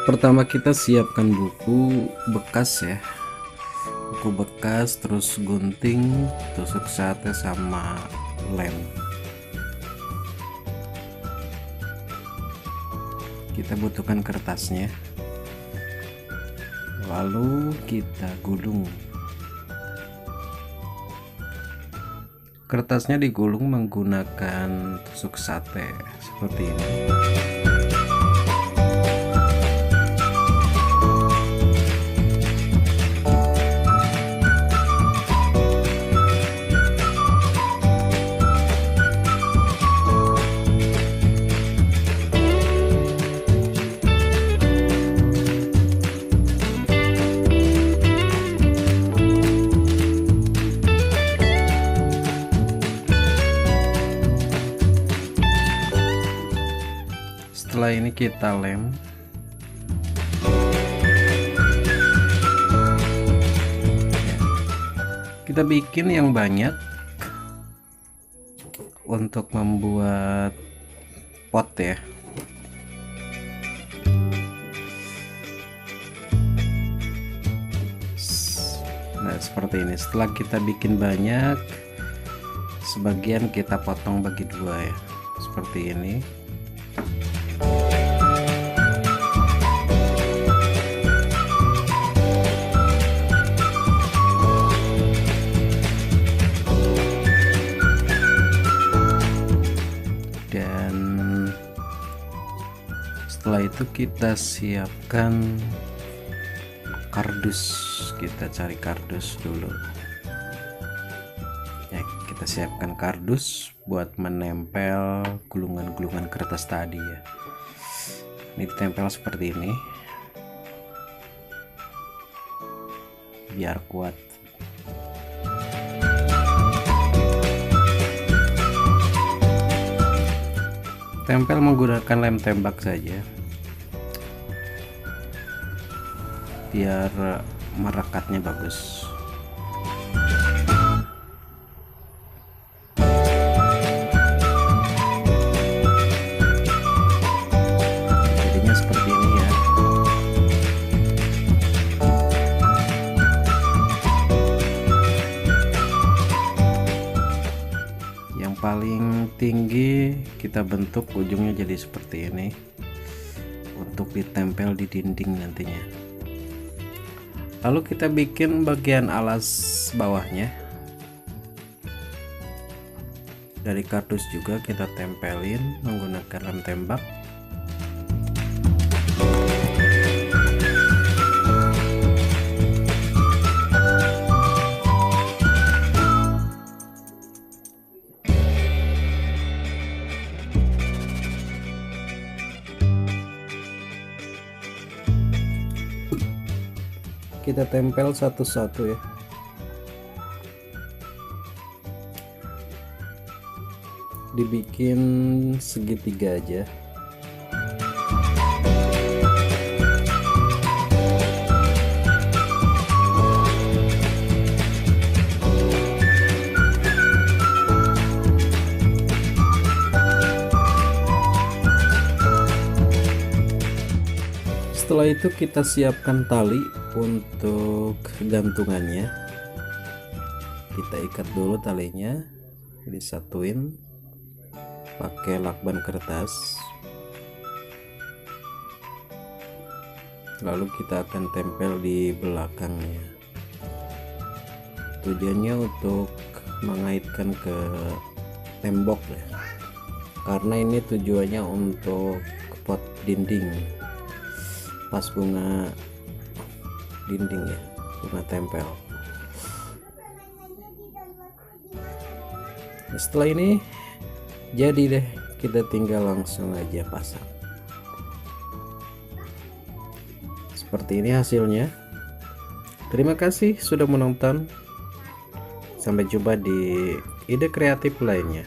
Pertama kita siapkan buku bekas ya, buku bekas, terus gunting, tusuk sate sama lem. Kita butuhkan kertasnya, lalu kita gulung. Kertasnya digulung menggunakan tusuk sate seperti ini. Setelah ini kita lem. Kita bikin yang banyak untuk membuat pot ya. Nah, seperti ini. Setelah kita bikin banyak, sebagian kita potong bagi dua ya. Seperti ini. Dan setelah itu kita siapkan kardus. Kita cari kardus dulu ya, kita siapkan kardus buat menempel gulungan-gulungan kertas tadi ya. Ini ditempel seperti ini biar kuat. Tempel menggunakan lem tembak saja biar merekatnya bagus. Jadinya seperti ini ya. Yang paling tinggi kita bentuk ujungnya jadi seperti ini untuk ditempel di dinding nantinya. Lalu kita bikin bagian alas bawahnya dari kardus juga kita tempelin menggunakan lem tembak. Kita tempel satu-satu ya. Dibikin segitiga aja. Setelah itu kita siapkan tali untuk gantungannya. Kita ikat dulu talinya, disatuin pakai lakban kertas. Lalu kita akan tempel di belakangnya. Tujuannya untuk mengaitkan ke tembok ya. Karena ini tujuannya untuk pot dinding. Pas bunga dinding ya, bunga tempel. Setelah ini jadi deh, kita tinggal langsung aja pasang. Seperti ini hasilnya. Terima kasih sudah menonton. Sampai jumpa di ide kreatif lainnya.